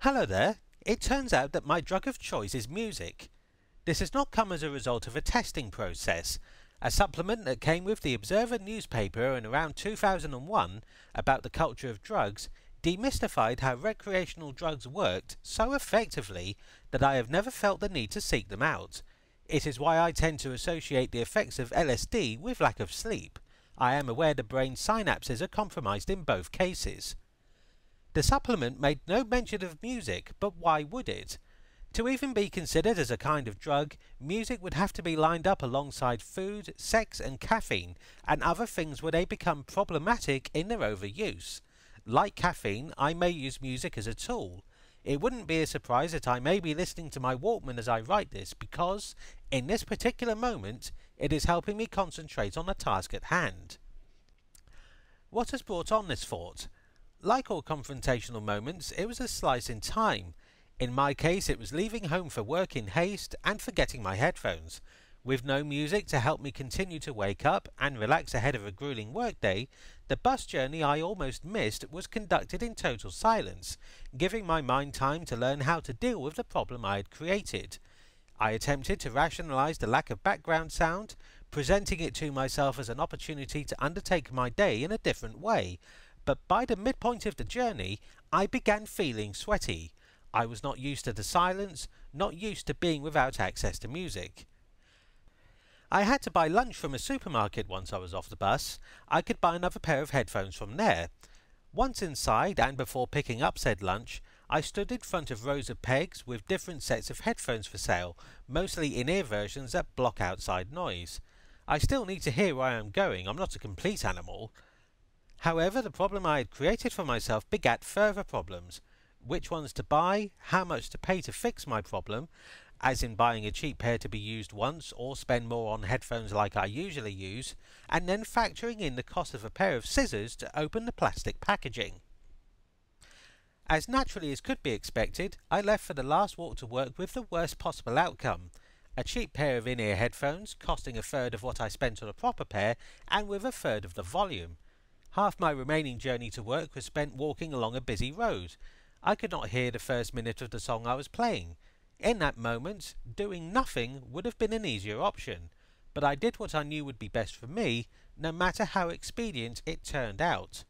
Hello there. It turns out that my drug of choice is music. This has not come as a result of a testing process. A supplement that came with the Observer newspaper in around 2001 about the culture of drugs demystified how recreational drugs worked so effectively that I have never felt the need to seek them out. It is why I tend to associate the effects of LSD with lack of sleep. I am aware the brain synapses are compromised in both cases. The supplement made no mention of music, but why would it? To even be considered as a kind of drug, music would have to be lined up alongside food, sex and caffeine, and other things where they become problematic in their overuse. Like caffeine, I may use music as a tool. It wouldn't be a surprise that I may be listening to my Walkman as I write this because, in this particular moment, it is helping me concentrate on the task at hand. What has brought on this thought? Like all confrontational moments, it was a slice in time. In my case, it was leaving home for work in haste and forgetting my headphones. With no music to help me continue to wake up and relax ahead of a grueling workday, the bus journey I almost missed was conducted in total silence, giving my mind time to learn how to deal with the problem I had created. I attempted to rationalise the lack of background sound, presenting it to myself as an opportunity to undertake my day in a different way. But by the midpoint of the journey, I began feeling sweaty. I was not used to the silence, not used to being without access to music. I had to buy lunch from a supermarket once I was off the bus. I could buy another pair of headphones from there. Once inside, and before picking up said lunch, I stood in front of rows of pegs with different sets of headphones for sale, mostly in-ear versions that block outside noise. I still need to hear where I am going, I'm not a complete animal. However, the problem I had created for myself begat further problems. Which ones to buy, how much to pay to fix my problem, as in buying a cheap pair to be used once or spend more on headphones like I usually use, and then factoring in the cost of a pair of scissors to open the plastic packaging. As naturally as could be expected, I left for the last walk to work with the worst possible outcome. A cheap pair of in-ear headphones, costing a third of what I spent on a proper pair, and with a third of the volume. Half my remaining journey to work was spent walking along a busy road. I could not hear the first minute of the song I was playing. In that moment, doing nothing would have been an easier option, but I did what I knew would be best for me, no matter how expedient it turned out.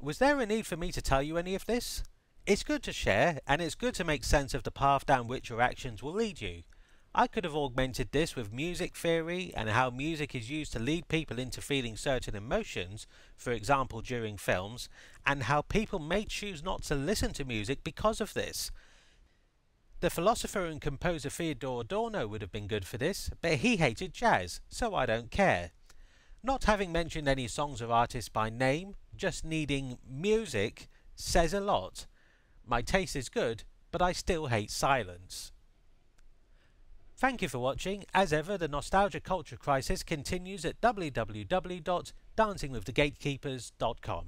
Was there a need for me to tell you any of this? It's good to share, and it's good to make sense of the path down which your actions will lead you. I could have augmented this with music theory and how music is used to lead people into feeling certain emotions, for example during films, and how people may choose not to listen to music because of this. The philosopher and composer Theodore Adorno would have been good for this, but he hated jazz, so I don't care. Not having mentioned any songs or artists by name, just needing music says a lot. My taste is good, but I still hate silence. Thank you for watching. As ever, the nostalgia culture crisis continues at www.dancingwiththegatekeepers.com.